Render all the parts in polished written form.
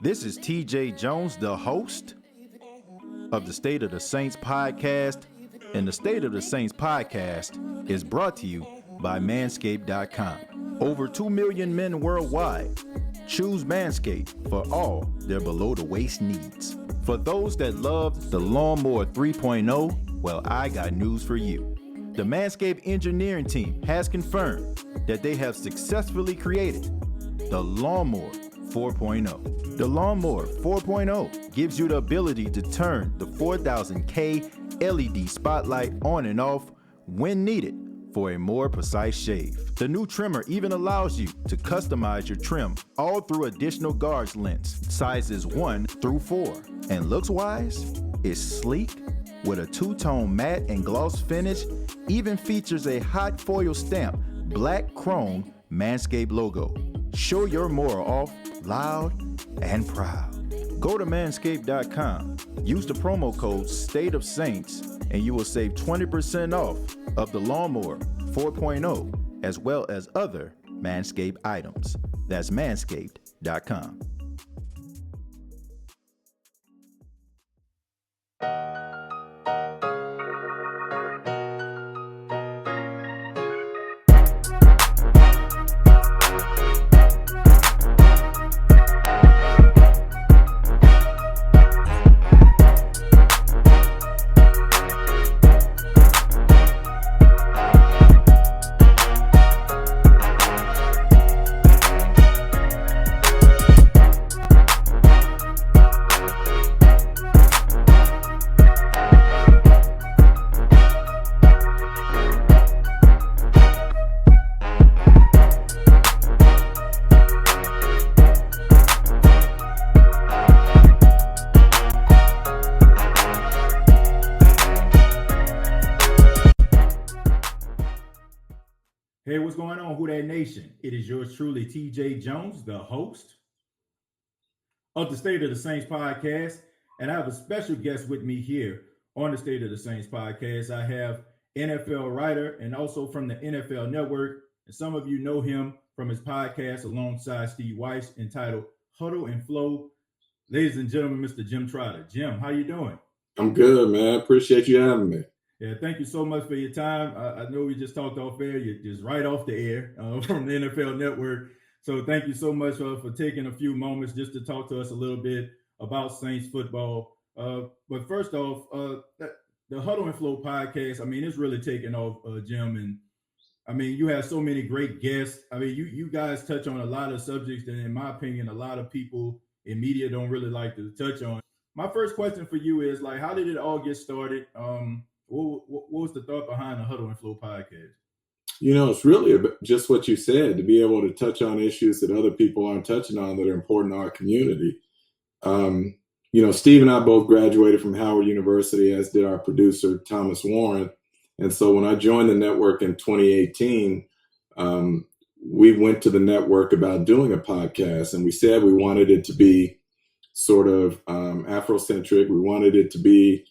This is TJ Jones, the host of the State of the Saints podcast, and the State of the Saints podcast is brought to you by Manscaped.com. Over 2 million men worldwide choose Manscaped for all their below-the-waist needs. For those that loved the Lawnmower 3.0, well, I got news for you. The Manscaped engineering team has confirmed that they have successfully created the Lawnmower 4.0. The Lawnmower 4.0 gives you the ability to turn the 4000K LED spotlight on and off when needed for a more precise shave. The new trimmer even allows you to customize your trim all through additional guards lengths, sizes 1 through 4. And looks-wise, it's sleek with a two-tone matte and gloss finish, even features a hot foil stamp, black chrome Manscaped logo. Show your more off loud and proud. Go to manscaped.com, use the promo code State of Saints, and you will save 20% off of the Lawnmower 4.0 as well as other Manscaped items. That's manscaped.com. Hey, what's going on, Who Dat Nation? It is yours truly, TJ Jones, the host of the State of the Saints podcast. And I have a special guest with me here on the State of the Saints podcast. I have NFL writer and also from the NFL Network. And some of you know him from his podcast alongside Steve Weiss entitled Huddle and Flow. Ladies and gentlemen, Mr. Jim Trotter. Jim, how you doing? I'm good, man. Appreciate you having me. Yeah, thank you so much for your time. I know we just talked off air. You're just right off the air from the NFL Network. So thank you so much for taking a few moments just to talk to us a little bit about Saints football. But first off, the Huddle and Flow podcast, I mean, it's really taken off, Jim. And I mean, you have so many great guests. I mean, you guys touch on a lot of subjects that, in my opinion, a lot of people in media don't really like to touch on. My first question for you is, like, how did it all get started? What was the thought behind the Huddle and Flow podcast? You know, it's really just what you said, to be able to touch on issues that other people aren't touching on that are important to our community. You know, Steve and I both graduated from Howard University, as did our producer, Thomas Warren. And so when I joined the network in 2018, we went to the network about doing a podcast, and we said we wanted it to be sort of Afrocentric. We wanted it to be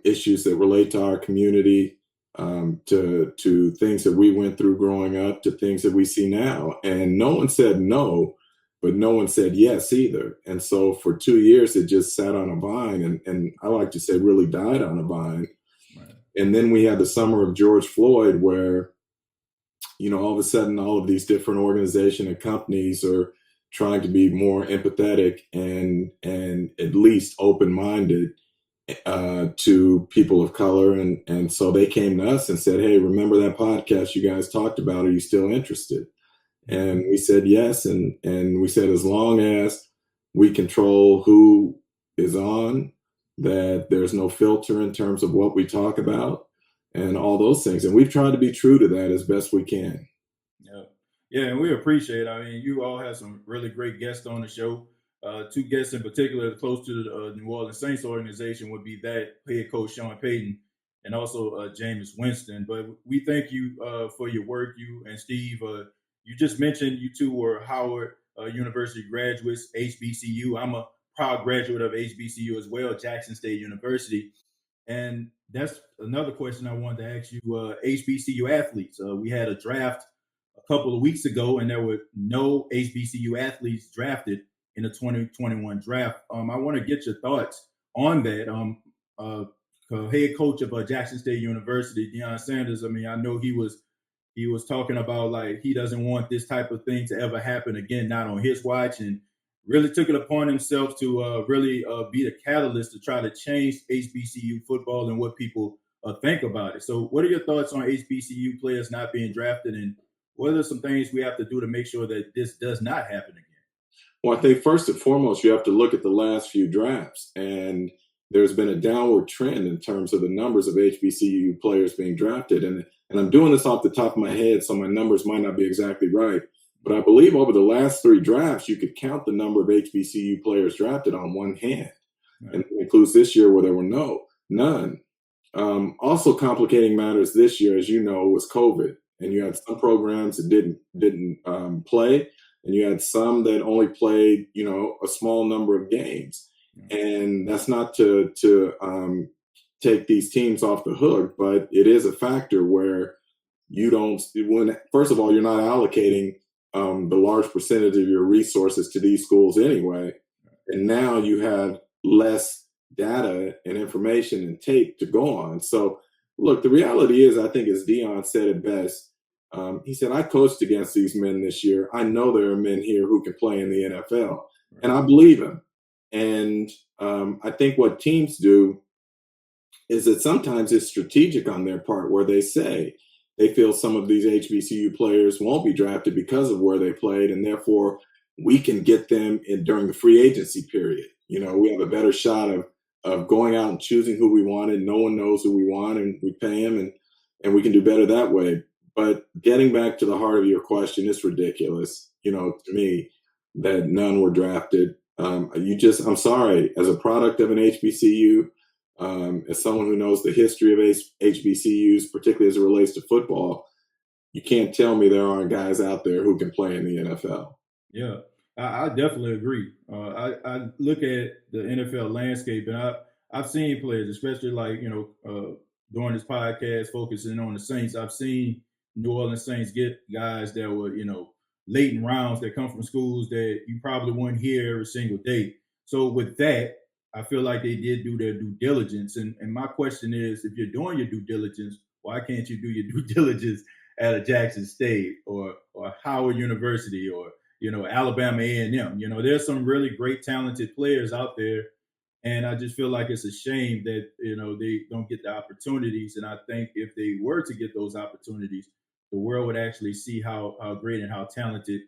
issues that relate to our community, to things that we went through growing up, to things that we see now. And no one said no, but no one said yes either. And so for 2 years, it just sat on a vine, and I like to say really died on a vine. Right. And then we had the summer of George Floyd, where, you know, all of a sudden, all of these different organizations and companies are trying to be more empathetic and at least open-minded to people of color. And so they came to us and said, hey, remember that podcast you guys talked about? Are you still interested? And we said yes. And we said, as long as we control who is on, that there's no filter in terms of what we talk about and all those things. And we've tried to be true to that as best we can. Yeah, and we appreciate it. I mean, you all have some really great guests on the show. Two guests in particular close to the New Orleans Saints organization would be that head coach Sean Payton and also Jameis Winston. But we thank you for your work, you and Steve. You just mentioned you two were Howard University graduates, HBCU. I'm a proud graduate of HBCU as well, Jackson State University. And that's another question I wanted to ask you, HBCU athletes. We had a draft a couple of weeks ago, and there were no HBCU athletes drafted in the 2021 draft. I want to get your thoughts on that. Head coach of Jackson State University, Deion Sanders. I mean, I know he was talking about like he doesn't want this type of thing to ever happen again, not on his watch, and really took it upon himself to really be the catalyst to try to change HBCU football and what people think about it. So what are your thoughts on HBCU players not being drafted, and what are some things we have to do to make sure that this does not happen again? Well, I think first and foremost, you have to look at the last few drafts, and there's been a downward trend in terms of the numbers of HBCU players being drafted. And I'm doing this off the top of my head, so my numbers might not be exactly right. But I believe over the last 3 drafts, you could count the number of HBCU players drafted on one hand. Right. And it includes this year where there were none. Also complicating matters this year, as you know, was COVID. And you had some programs that didn't play, and you had some that only played, a small number of games. And that's not to take these teams off the hook, but it is a factor where first of all, you're not allocating the large percentage of your resources to these schools anyway. And now you have less data and information and tape to go on. So look, the reality is, I think as Deion said it best, he said, I coached against these men this year. I know there are men here who can play in the NFL. And I believe him. And I think what teams do is that sometimes it's strategic on their part, where they say they feel some of these HBCU players won't be drafted because of where they played, and therefore we can get them during the free agency period. We have a better shot of going out and choosing who we wanted. No one knows who we want, and we pay them, and we can do better that way. But getting back to the heart of your question, it's ridiculous, to me, that none were drafted. I'm sorry, as a product of an HBCU, as someone who knows the history of HBCUs, particularly as it relates to football, you can't tell me there aren't guys out there who can play in the NFL. Yeah, I definitely agree. I look at the NFL landscape, and I've seen players, especially like, during this podcast, focusing on the Saints. I've seen New Orleans Saints get guys that were, late in rounds that come from schools that you probably wouldn't hear every single day. So with that, I feel like they did do their due diligence. And my question is, if you're doing your due diligence, why can't you do your due diligence at a Jackson State or Howard University or, Alabama A&M? There's some really great talented players out there. And I just feel like it's a shame that, they don't get the opportunities. And I think if they were to get those opportunities, the world would actually see how great and how talented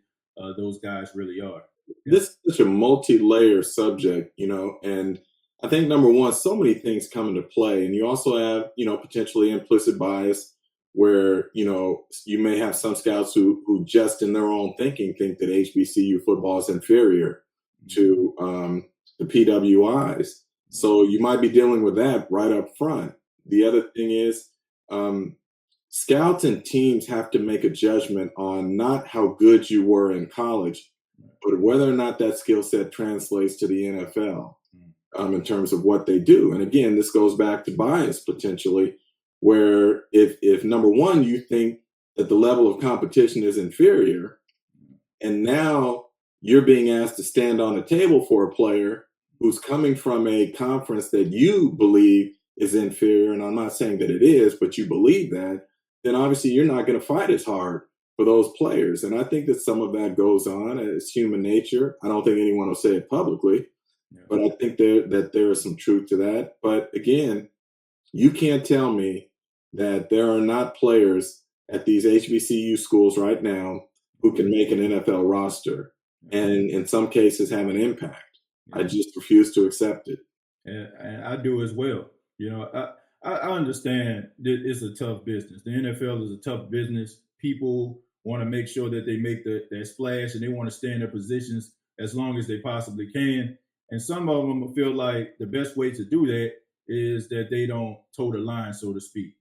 those guys really are. This is such a multi-layer subject, and I think number one, so many things come into play. And you also have, potentially implicit bias where, you may have some scouts who just in their own thinking think that HBCU football is inferior to the PWIs. So you might be dealing with that right up front. The other thing is, scouts and teams have to make a judgment on not how good you were in college, but whether or not that skill set translates to the NFL in terms of what they do. And again, this goes back to bias potentially, where if number one, you think that the level of competition is inferior, and now you're being asked to stand on a table for a player who's coming from a conference that you believe is inferior, and I'm not saying that it is, but you believe that, then obviously you're not going to fight as hard for those players. And I think that some of that goes on. It's human nature. I don't think anyone will say it publicly, but I think that there is some truth to that. But again, you can't tell me that there are not players at these HBCU schools right now who can make an NFL roster and in some cases have an impact. I just refuse to accept it. And I do as well. I understand that it's a tough business. The NFL is a tough business. People want to make sure that they make that splash, and they want to stay in their positions as long as they possibly can. And some of them feel like the best way to do that is that they don't toe the line, so to speak.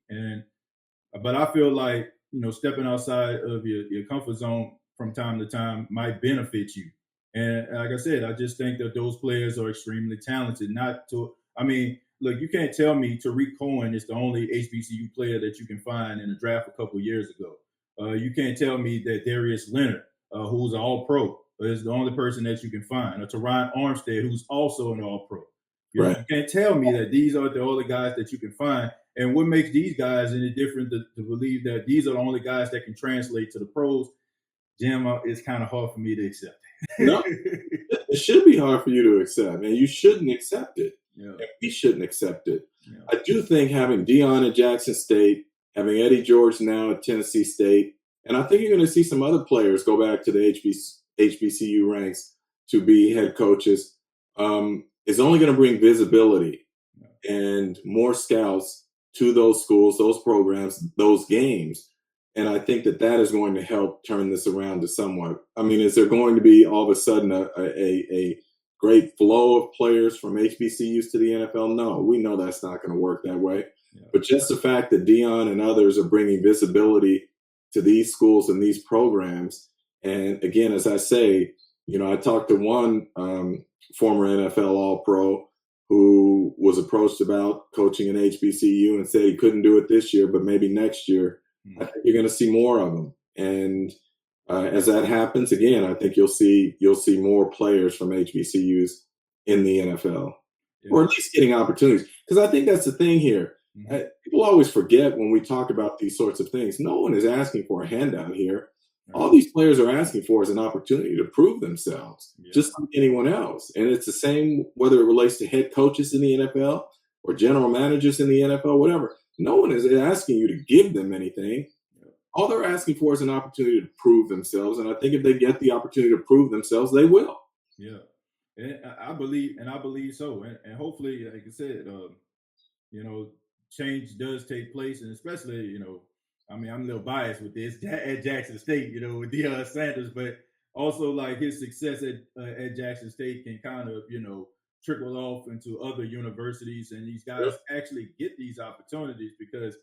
But I feel like, stepping outside of your comfort zone from time to time might benefit you. And like I said, I just think that those players are extremely talented. Look, you can't tell me Tariq Cohen is the only HBCU player that you can find in the draft a couple of years ago. You can't tell me that Darius Leonard, who's an all-pro, is the only person that you can find. Or Teron Armstead, who's also an All-Pro. Right. You can't tell me that these are the only guys that you can find. And what makes these guys any different to believe that these are the only guys that can translate to the pros? Jim, it's kind of hard for me to accept. No, it should be hard for you to accept, and you shouldn't accept it. Yeah. And we shouldn't accept it. Yeah. I do think having Deion at Jackson State, having Eddie George now at Tennessee State, and I think you're going to see some other players go back to the HBCU ranks to be head coaches, is only going to bring visibility and more scouts to those schools, those programs, those games. And I think that is going to help turn this around to somewhat. I mean, is there going to be all of a sudden a great flow of players from HBCUs to the NFL? No, we know that's not going to work that way. Yeah. But just the fact that Deion and others are bringing visibility to these schools and these programs. And again, as I say, I talked to one former NFL All-Pro who was approached about coaching an HBCU and said he couldn't do it this year, but maybe next year. I think you're going to see more of them. And as that happens, again, I think you'll see more players from HBCUs in the NFL, or at least getting opportunities. Because I think that's the thing here. Mm-hmm. People always forget when we talk about these sorts of things. No one is asking for a handout here. Right. All these players are asking for is an opportunity to prove themselves, just like anyone else. And it's the same whether it relates to head coaches in the NFL or general managers in the NFL, whatever. No one is asking you to give them anything. All they're asking for is an opportunity to prove themselves. And I think if they get the opportunity to prove themselves, they will. Yeah. And I believe so. And hopefully, like I said, change does take place. And especially, I'm a little biased with this at Jackson State, with Deion Sanders, but also like his success at Jackson State can kind of, trickle off into other universities, and these guys actually get these opportunities because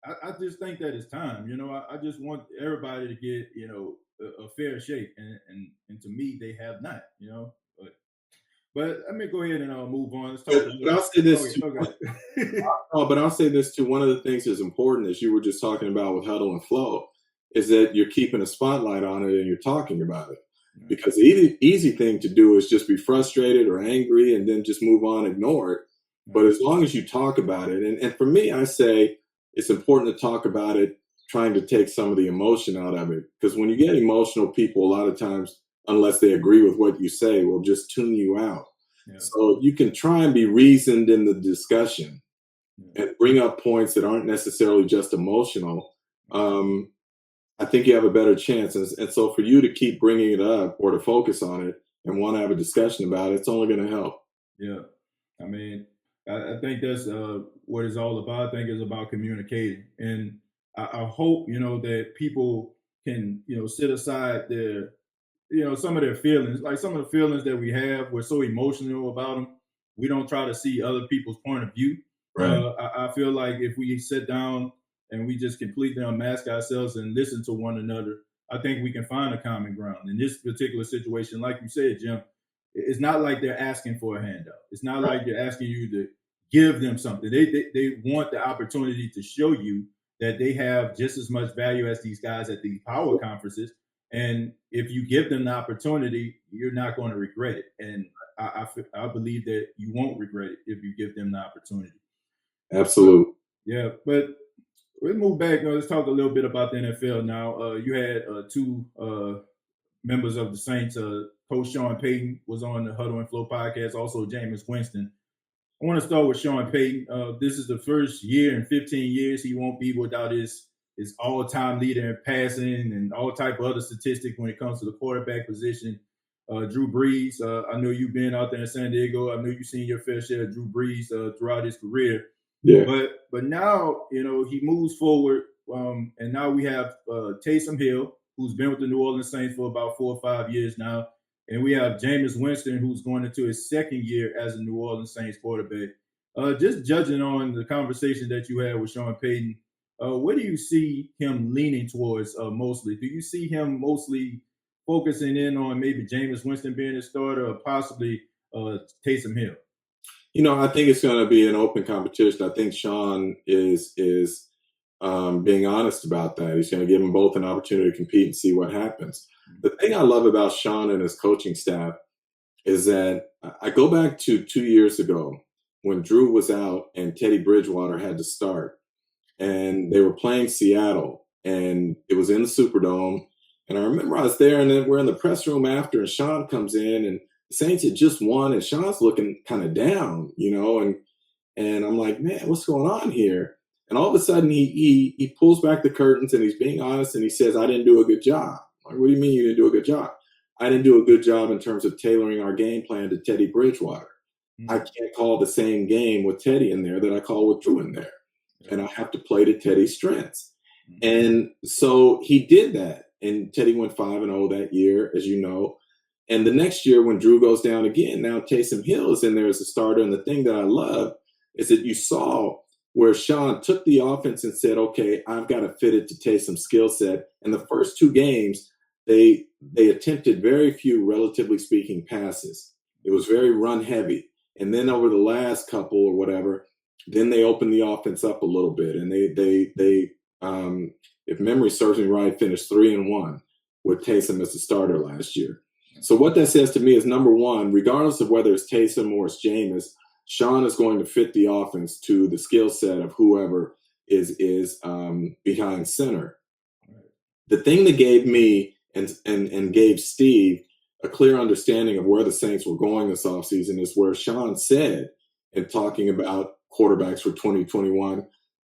I just think that it's time. I just want everybody to get a fair shake, and to me they have not. But let me go ahead and move on. Let's talk. But I'll say this too. But I'll say this too. One of the things that's important, as you were just talking about with Huddle and Flow, is that you're keeping a spotlight on it and you're talking about it. Because the easy thing to do is just be frustrated or angry and then just move on, ignore it. But as long as you talk about it, and for me, I say it's important to talk about it, trying to take some of the emotion out of it. Because when you get emotional, people a lot of times, unless they agree with what you say, will just tune you out. Yeah. So you can try and be reasoned in the discussion and bring up points that aren't necessarily just emotional. I think you have a better chance. And so for you to keep bringing it up or to focus on it and want to have a discussion about it, it's only going to help. Yeah. I mean, I think that's what it's all about. I think it's about communicating. And I hope, that people can, set aside their, some of their feelings. Like some of the feelings that we have, we're so emotional about them. We don't try to see other people's point of view. Right. I feel like if we sit down and we just completely unmask ourselves and listen to one another, I think we can find a common ground. In this particular situation, like you said, Jim, it's not like they're asking for a handout. It's not like they're asking you to give them something. They want the opportunity to show you that they have just as much value as these guys at these power conferences. And if you give them the opportunity, you're not going to regret it. And I believe that you won't regret it if you give them the opportunity. Absolutely. Yeah, but we'll move back. Let's talk a little bit about the NFL now. You had two members of the Saints. Coach Sean Payton was on the Huddle and Flow podcast, also Jameis Winston. I want to start with Sean Payton. This is the first year in 15 years he won't be without his all-time leader in passing and all type of other statistics when it comes to the quarterback position. Drew Brees, I know you've been out there in San Diego. I know you've seen your fair share of Drew Brees throughout his career. Yeah. But now, he moves forward, and now we have Taysom Hill, who's been with the New Orleans Saints for about 4 or 5 years now. And we have Jameis Winston, who's going into his second year as a New Orleans Saints quarterback. Just judging on the conversation that you had with Sean Payton, what do you see him leaning towards mostly? Do you see him mostly focusing in on maybe Jameis Winston being a starter or possibly Taysom Hill? I think it's going to be an open competition. I think Sean is being honest about that. He's going to give them both an opportunity to compete and see what happens. The thing I love about Sean and his coaching staff is that I go back to 2 years ago when Drew was out and Teddy Bridgewater had to start, and they were playing Seattle, and it was in the Superdome. And I remember I was there, and then we're in the press room after, and Sean comes in, and the Saints had just won, and Sean's looking kind of down, and I'm like, man, what's going on here? And all of a sudden, he pulls back the curtains, and he's being honest, and he says, I didn't do a good job. Like, what do you mean you didn't do a good job? I didn't do a good job in terms of tailoring our game plan to Teddy Bridgewater. I can't call the same game with Teddy in there that I call with Drew in there. And I have to play to Teddy's strengths. And so he did that. And Teddy went 5-0 that year, as you know. And the next year when Drew goes down again, now Taysom Hill is in there as a starter. And the thing that I love is that you saw where Sean took the offense and said, okay, I've got to fit it to Taysom's skill set. And the first 2 games, they attempted very few, relatively speaking, passes. It was very run heavy. And then over the last couple or whatever, then they opened the offense up a little bit. And they if memory serves me right, finished 3-1 with Taysom as the starter last year. So what that says to me is, number one, regardless of whether it's Taysom or it's Jameis, Sean is going to fit the offense to the skill set of whoever is behind center. The thing that gave me and gave Steve a clear understanding of where the Saints were going this offseason is where Sean said, in talking about quarterbacks for 2021,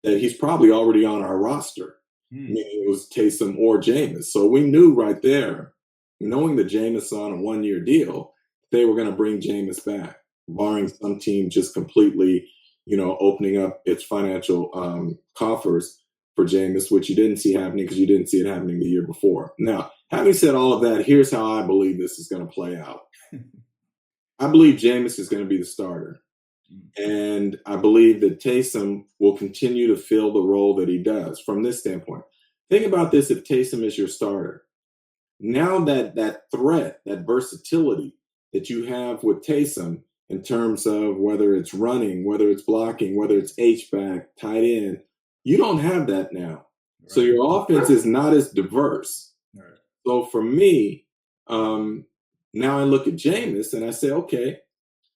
that he's probably already on our roster. Meaning it was Taysom or Jameis. So we knew right there, knowing that Jameis on a 1-year deal, they were going to bring Jameis back, barring some team just completely, opening up its financial coffers for Jameis, which you didn't see happening because you didn't see it happening the year before. Now, having said all of that, here's how I believe this is going to play out. I believe Jameis is going to be the starter. And I believe that Taysom will continue to fill the role that he does from this standpoint. Think about this: if Taysom is your starter, now that threat, that versatility that you have with Taysom in terms of whether it's running, whether it's blocking, whether it's H-back, tight end, you don't have that now. Right. So your offense is not as diverse. Right. So for me, now I look at Jameis and I say, okay,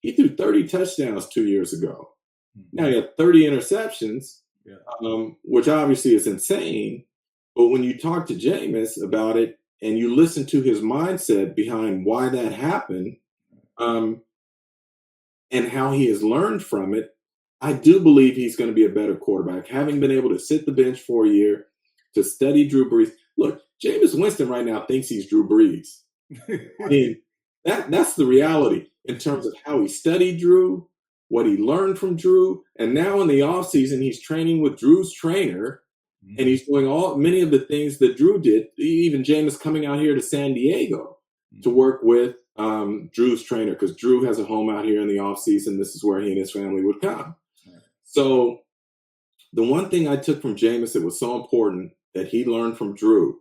he threw 30 touchdowns 2 years ago. Now he had 30 interceptions, which obviously is insane. But when you talk to Jameis about it and you listen to his mindset behind why that happened and how he has learned from it, I do believe he's going to be a better quarterback, having been able to sit the bench for a year, to study Drew Brees. Look, Jameis Winston right now thinks he's Drew Brees. I mean, that's the reality in terms of how he studied Drew, what he learned from Drew. And now in the offseason, he's training with Drew's trainer, and he's doing many of the things that Drew did. Even Jameis coming out here to San Diego to work with Drew's trainer, because Drew has a home out here in the offseason. This is where he and his family would come. So the one thing I took from Jameis that was so important that he learned from Drew,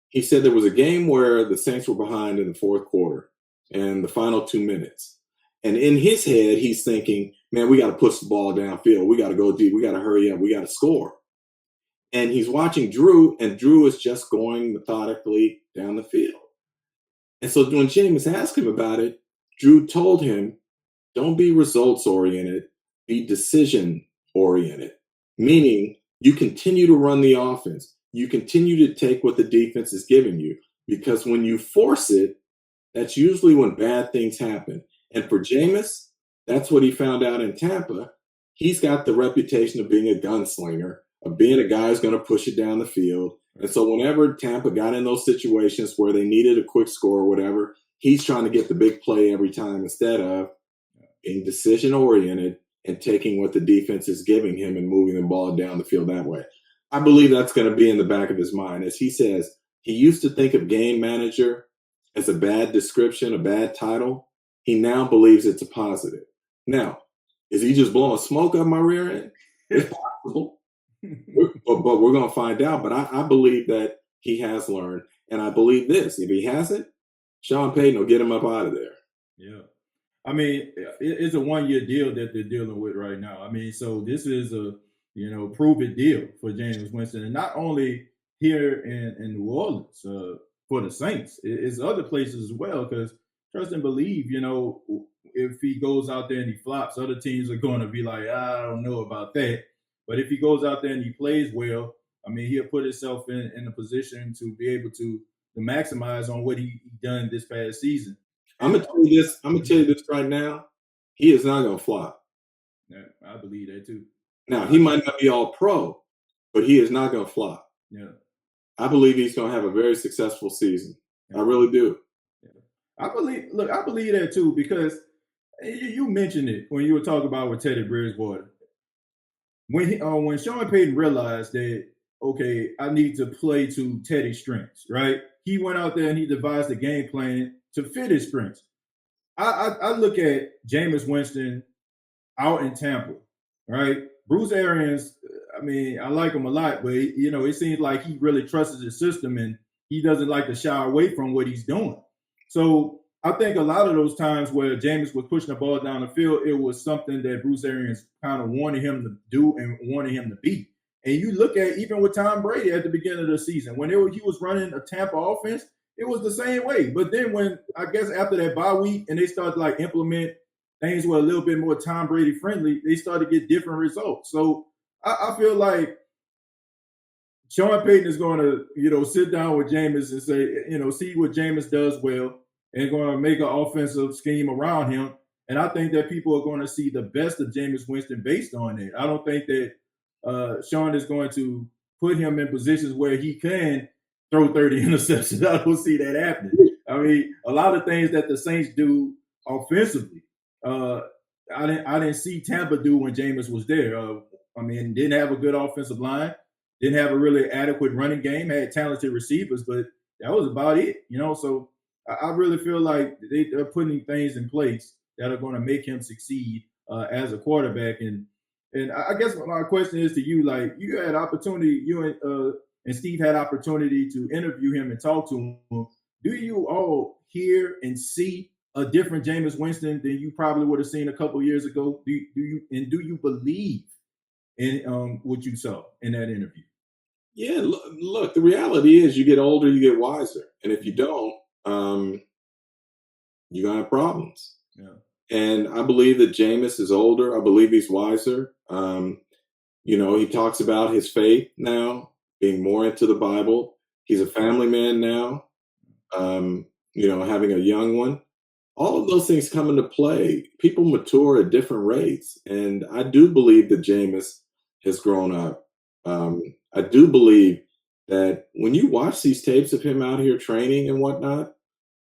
he said there was a game where the Saints were behind in the fourth quarter and the final 2 minutes. And in his head, he's thinking, man, we got to push the ball downfield. We got to go deep. We got to hurry up. We got to score. And he's watching Drew, and Drew is just going methodically down the field. And so when Jameis asked him about it, Drew told him, don't be results-oriented, be decision-oriented, meaning you continue to run the offense. You continue to take what the defense is giving you, because when you force it, that's usually when bad things happen. And for Jameis, that's what he found out in Tampa. He's got the reputation of being a gunslinger, of being a guy who's going to push it down the field. And so whenever Tampa got in those situations where they needed a quick score or whatever, he's trying to get the big play every time instead of being decision-oriented and taking what the defense is giving him and moving the ball down the field that way. I believe that's going to be in the back of his mind. As he says, he used to think of game manager as a bad description, a bad title. He now believes it's a positive. Now, is he just blowing smoke up my rear end? It's possible. But we're going to find out. But I believe that he has learned. And I believe this. If he hasn't, Sean Payton will get him up out of there. Yeah. I mean, it's a 1-year deal that they're dealing with right now. I mean, so this is a prove it deal for Jameis Winston, and not only here in New Orleans for the Saints, it's other places as well. Because trust and believe, if he goes out there and he flops, other teams are going to be like, I don't know about that. But if he goes out there and he plays well, I mean, he'll put himself in a position to be able to maximize on what he done this past season. I'm gonna tell you this. I'm gonna tell you this right now. He is not gonna flop. Yeah, I believe that too. Now he might not be all pro, but he is not gonna flop. Yeah, I believe he's gonna have a very successful season. Yeah. I really do. I believe that too, because you mentioned it when you were talking about with Teddy Bridgewater. When Sean Payton realized that, okay, I need to play to Teddy's strengths, right? He went out there and he devised a game plan to fit his strengths. I look at Jameis Winston out in Tampa, right? Bruce Arians, I mean, I like him a lot, but it seems like he really trusts his system and he doesn't like to shy away from what he's doing. So I think a lot of those times where Jameis was pushing the ball down the field, it was something that Bruce Arians kind of wanted him to do and wanted him to be. And you look at even with Tom Brady at the beginning of the season, when he was running a Tampa offense, it was the same way. But then when, I guess after that bye week and they started to implement things were a little bit more Tom Brady friendly, they started to get different results. So I feel like Sean Payton is going to, sit down with Jameis and say, see what Jameis does well and going to make an offensive scheme around him. And I think that people are going to see the best of Jameis Winston based on it. I don't think that Sean is going to put him in positions where he can throw 30 interceptions. I don't see that happening. I mean, a lot of things that the Saints do offensively, I didn't see Tampa do when Jameis was there. Didn't have a good offensive line, didn't have a really adequate running game, had talented receivers, but that was about it. So I really feel like they're putting things in place that are going to make him succeed as a quarterback. And I guess my question is to you: you had opportunity, you and Steve had opportunity to interview him and talk to him. Do you all hear and see a different Jameis Winston than you probably would have seen a couple years ago? Do you believe in what you saw in that interview? Yeah, look, the reality is you get older, you get wiser. And if you don't, you're going to have problems. Yeah. And I believe that Jameis is older. I believe he's wiser. He talks about his faith now, being more into the Bible. He's a family man now, having a young one. All of those things come into play. People mature at different rates. And I do believe that Jameis has grown up. I do believe that when you watch these tapes of him out here training and whatnot,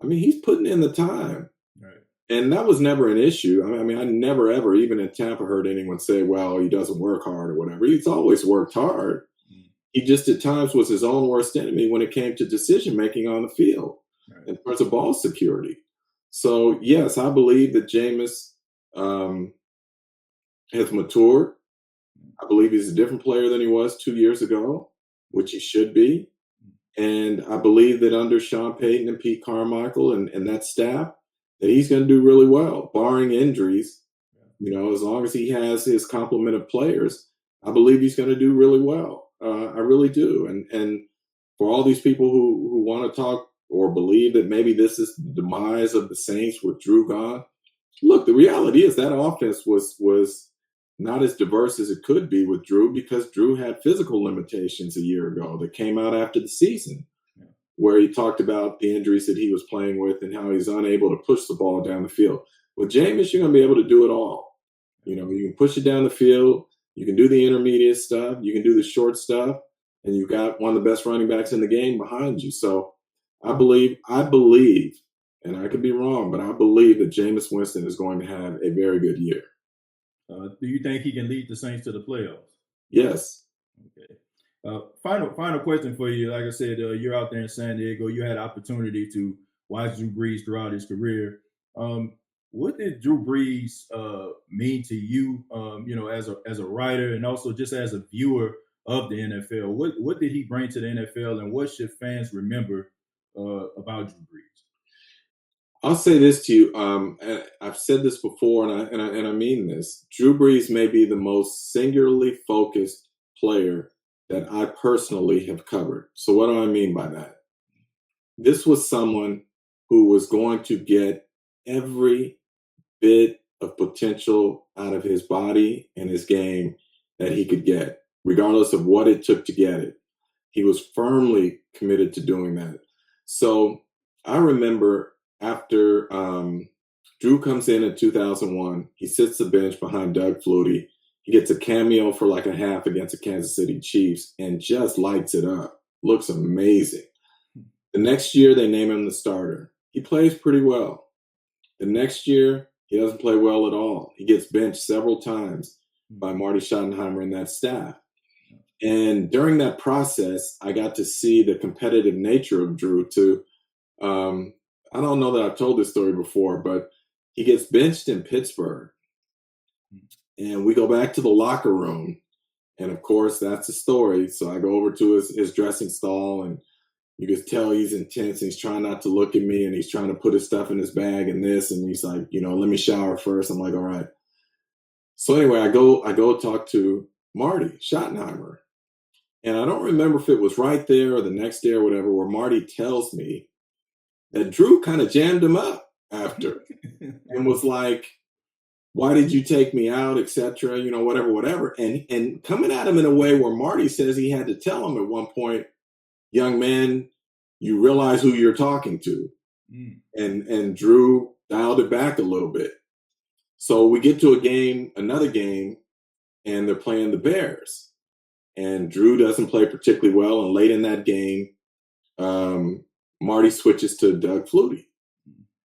he's putting in the time. Right. And that was never an issue. I never, ever, even in Tampa, heard anyone say, well, he doesn't work hard or whatever. He's always worked hard. Mm-hmm. He just at times was his own worst enemy when it came to decision-making on the field, right, in terms of ball security. So, yes, I believe that Jameis has matured. I believe he's a different player than he was 2 years ago, which he should be. And I believe that under Sean Payton and Pete Carmichael and that staff, that he's going to do really well, barring injuries. As long as he has his complement of players, I believe he's going to do really well. I really do. And for all these people who want to talk or believe that maybe this is the demise of the Saints with Drew gone, look, the reality is that offense was not as diverse as it could be with Drew, because Drew had physical limitations a year ago that came out after the season, where he talked about the injuries that he was playing with and how he's unable to push the ball down the field. With Jameis, you're going to be able to do it all. You can push it down the field. You can do the intermediate stuff. You can do the short stuff. And you've got one of the best running backs in the game behind you. So I believe, and I could be wrong, but I believe that Jameis Winston is going to have a very good year. Do you think he can lead the Saints to the playoffs? Yes. Okay. Final question for you. Like I said, you're out there in San Diego. You had opportunity to watch Drew Brees throughout his career. What did Drew Brees mean to you? As a writer and also just as a viewer of the NFL. What did he bring to the NFL, and what should fans remember about Drew Brees? I'll say this to you. And I've said this before, and I mean this. Drew Brees may be the most singularly focused player that I personally have covered. So what do I mean by that? This was someone who was going to get every bit of potential out of his body and his game that he could get, regardless of what it took to get it. He was firmly committed to doing that. So I remember after Drew comes in 2001, he sits the bench behind Doug Flutie. He gets a cameo for like a half against the Kansas City Chiefs and just lights it up. Looks amazing. The next year, they name him the starter. He plays pretty well. The next year, he doesn't play well at all. He gets benched several times by Marty Schottenheimer and that staff. And during that process, I got to see the competitive nature of Drew too. I don't know that I've told this story before, but he gets benched in Pittsburgh. And we go back to the locker room. And of course, that's the story. So I go over to his dressing stall, and you can tell he's intense. He's trying not to look at me, and he's trying to put his stuff in his bag and this. And he's like, let me shower first. I'm like, all right. So anyway, I go talk to Marty Schottenheimer. And I don't remember if it was right there or the next day or whatever, where Marty tells me that Drew kind of jammed him up after and was like, why did you take me out, et cetera, whatever. And coming at him in a way where Marty says he had to tell him at one point, young man, you realize who you're talking to. And Drew dialed it back a little bit. So we get to another game, and they're playing the Bears. And Drew doesn't play particularly well. And late in that game, Marty switches to Doug Flutie.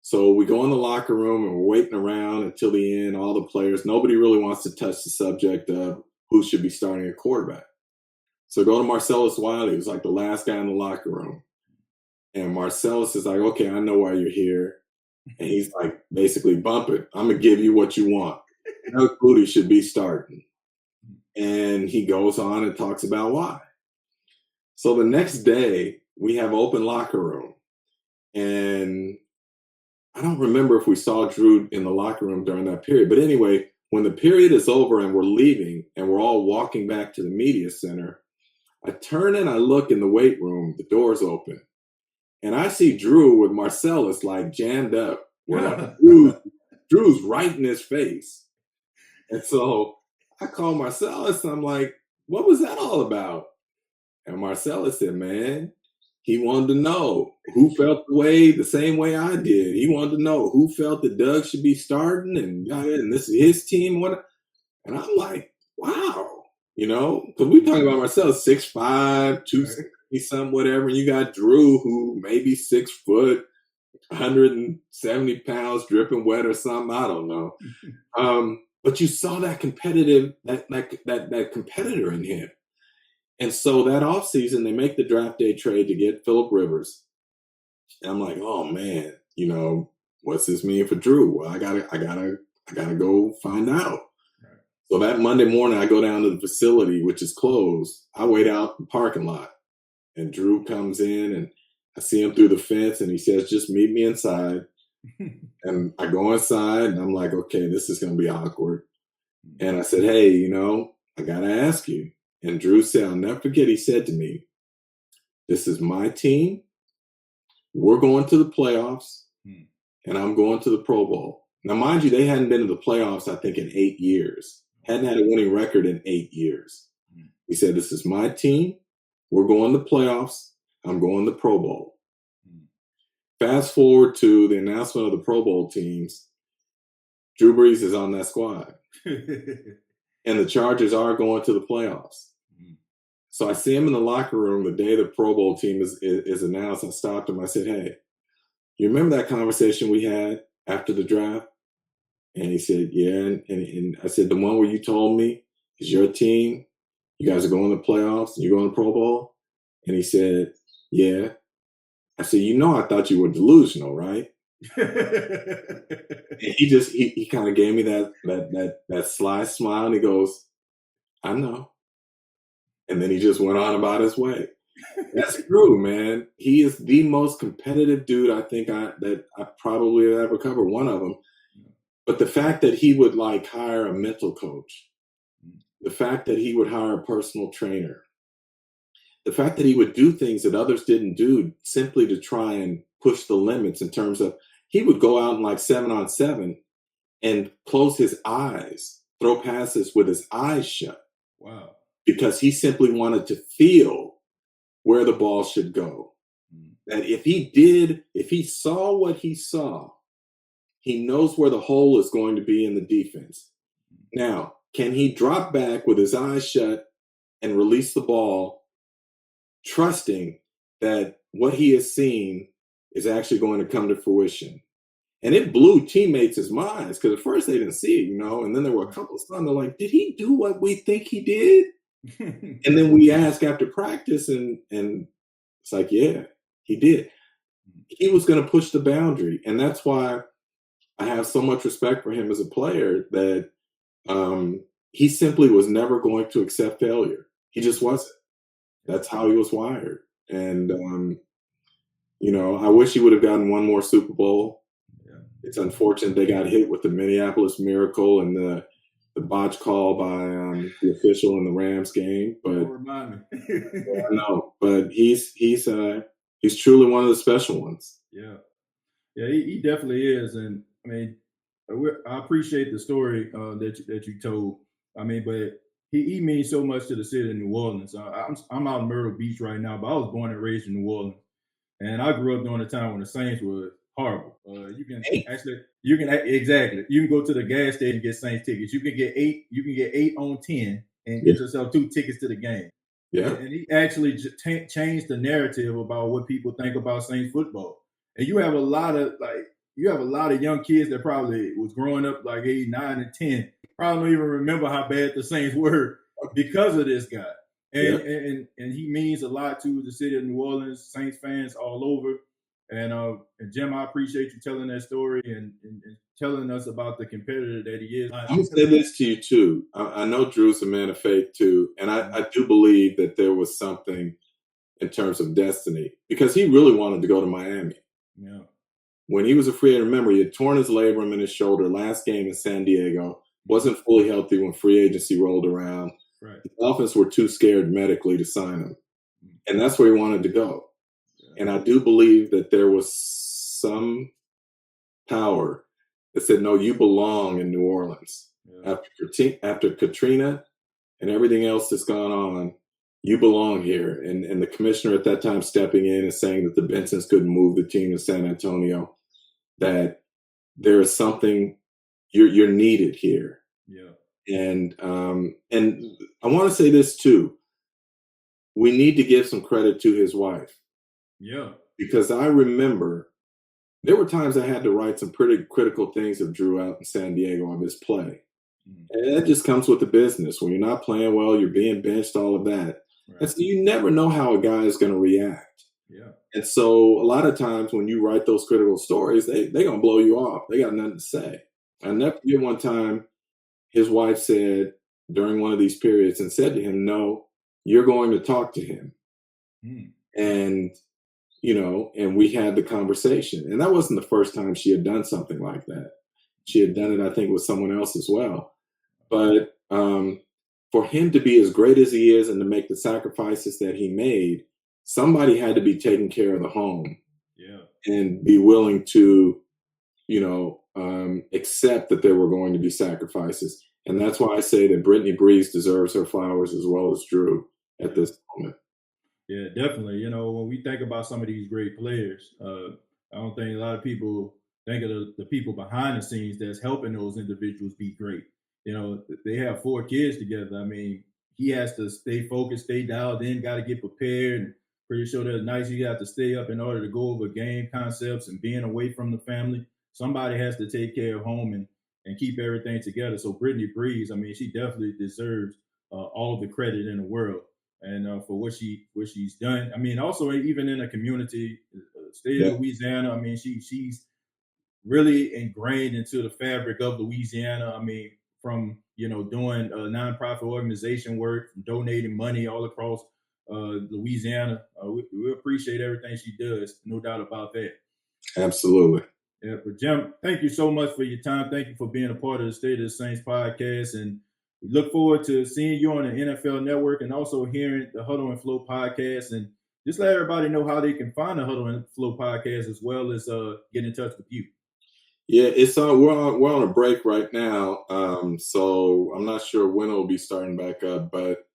So we go in the locker room, and we're waiting around until the end, all the players. Nobody really wants to touch the subject of who should be starting a quarterback. So go to Marcellus Wiley, who's like the last guy in the locker room. And Marcellus is like, okay, I know why you're here. And he's like, basically, bump it. I'm going to give you what you want. Doug Flutie should be starting. And he goes on and talks about why. So the next day, we have open locker room. And I don't remember if we saw Drew in the locker room during that period. But anyway, when the period is over and we're leaving and we're all walking back to the media center, I turn and I look in the weight room, the door's open. And I see Drew with Marcellus like jammed up. Where Drew's right in his face. And so I call Marcellus and I'm like, what was that all about? And Marcellus said, man, he wanted to know who felt the same way I did. He wanted to know who felt that Doug should be starting and this is his team. And I'm like, wow, because we're talking about Marcellus 6'5", 260 something, whatever. And you got Drew, who maybe 6 foot, 170 pounds, dripping wet or something. I don't know. But you saw that competitive, that competitor in him. And so that offseason, they make the draft day trade to get Phillip Rivers. And I'm like, oh man, what's this mean for Drew? Well, I gotta go find out. Right. So that Monday morning, I go down to the facility, which is closed. I wait out in the parking lot, and Drew comes in, and I see him through the fence, and he says, just meet me inside. And I go inside, and I'm like, okay, this is going to be awkward. And I said, hey, I got to ask you. And Drew said, I'll never forget, he said to me, this is my team. We're going to the playoffs, and I'm going to the Pro Bowl. Now, mind you, they hadn't been to the playoffs, I think, in 8 years. Hadn't had a winning record in 8 years. He said, this is my team. We're going to the playoffs. I'm going to the Pro Bowl. Fast forward to the announcement of the Pro Bowl teams. Drew Brees is on that squad. And the Chargers are going to the playoffs. So I see him in the locker room the day the Pro Bowl team is announced. I stopped him. I said, hey, you remember that conversation we had after the draft? And he said, yeah. And I said, the one where you told me is your team. You guys are going to the playoffs and you're going to the Pro Bowl? And he said, yeah. I said, I thought you were delusional, right? And he kind of gave me that sly smile, and he goes, I know. And then he just went on about his way. That's true, man. He is the most competitive dude I think that I probably have ever covered, one of them. But the fact that he would like hire a mental coach, the fact that he would hire a personal trainer, the fact that he would do things that others didn't do simply to try and push the limits in terms of he would go out in like 7-on-7 and close his eyes, throw passes with his eyes shut. Wow. Because he simply wanted to feel where the ball should go. That if he saw what he saw, he knows where the hole is going to be in the defense. Now, can he drop back with his eyes shut and release the ball, trusting that what he has seen is actually going to come to fruition? And it blew teammates' minds because at first they didn't see it, and then there were a couple of times they're like, did he do what we think he did? And then we ask after practice and it's like, yeah, he did. He was going to push the boundary. And that's why I have so much respect for him as a player that he simply was never going to accept failure. He just wasn't. That's how he was wired. And, I wish he would have gotten one more Super Bowl. Yeah. It's unfortunate they got hit with the Minneapolis Miracle and the botch call by the official in the Rams game. But don't remind me. I know, but he's truly one of the special ones. Yeah, he definitely is, and I mean, I appreciate the story that you told. I mean, but he means so much to the city of New Orleans. I'm out in Myrtle Beach right now, but I was born and raised in New Orleans, and I grew up during a time when the Saints were horrible. You can go to the gas station and get Saints tickets. You can get 8 on 10 and get yourself 2 tickets to the game. Yeah, and he actually changed the narrative about what people think about Saints football. And you have a lot of young kids that probably was growing up like 8, 9, and 10, probably don't even remember how bad the Saints were because of this guy. And he means a lot to the city of New Orleans, Saints fans all over. And Jim, I appreciate you telling that story and telling us about the competitor that he is. I'm going to say this to you too. I know Drew's a man of faith too. And I do believe that there was something in terms of destiny because he really wanted to go to Miami. Yeah. When he was a free agent, remember, he had torn his labrum in his shoulder last game in San Diego, wasn't fully healthy when free agency rolled around. Right. The Dolphins were too scared medically to sign him. And that's where he wanted to go. Yeah. And I do believe that there was some power that said, no, you belong in New Orleans. Yeah. After Katrina and everything else that's gone on, you belong here. And the commissioner at that time stepping in and saying that the Bensons couldn't move the team to San Antonio, that there is something you're needed here. Yeah. And I want to say this too. We need to give some credit to his wife. Yeah. Because I remember there were times I had to write some pretty critical things of Drew out in San Diego of his play. And that just comes with the business. When you're not playing well, you're being benched, all of that. Right. And so you never know how a guy is going to react. Yeah. And so a lot of times when you write those critical stories, they're going to blow you off. They got nothing to say. I never forget one time his wife said during one of these periods and said to him, no, you're going to talk to him. And, and we had the conversation. And that wasn't the first time she had done something like that. She had done it, I think, with someone else as well. But for him to be as great as he is and to make the sacrifices that he made, somebody had to be taking care of the home. Yeah. And be willing to, accept that there were going to be sacrifices. And that's why I say that Brittany Brees deserves her flowers as well as Drew at this moment. Yeah, definitely. When we think about some of these great players, I don't think a lot of people think of the people behind the scenes that's helping those individuals be great. They have 4 kids together. I mean, he has to stay focused, stay dialed in, got to get prepared. And pretty sure there's nights you got to stay up in order to go over game concepts and being away from the family. Somebody has to take care of home and keep everything together. So Brittany Brees, I mean, she definitely deserves all the credit in the world and for what she's done. I mean, also even in a community, state of Louisiana, I mean, she's really ingrained into the fabric of Louisiana. I mean, from doing nonprofit organization work, donating money all across Louisiana. We appreciate everything she does, no doubt about that. Absolutely. Yeah, but Jim, thank you so much for your time. Thank you for being a part of the State of the Saints podcast, and we look forward to seeing you on the NFL Network and also hearing the Huddle and Flow podcast. And just let everybody know how they can find the Huddle and Flow podcast as well as get in touch with you. Yeah, it's we're on a break right now, so I'm not sure when it'll be starting back up. But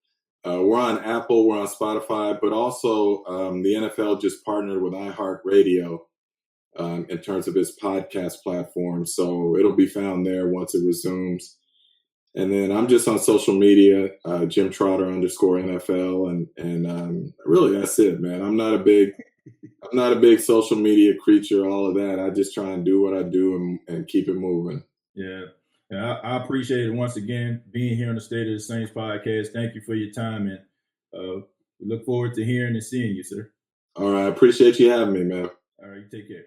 we're on Apple, we're on Spotify, but also the NFL just partnered with iHeartRadio in terms of its podcast platform. So it'll be found there once it resumes. And then I'm just on social media, Jim Trotter _NFL, and really that's it, man. I'm not a big social media creature, all of that. I just try and do what I do and keep it moving. Yeah. I appreciate it once again being here on the State of the Saints podcast. Thank you for your time, and we look forward to hearing and seeing you, sir. All right. I appreciate you having me, man. All right. You take care.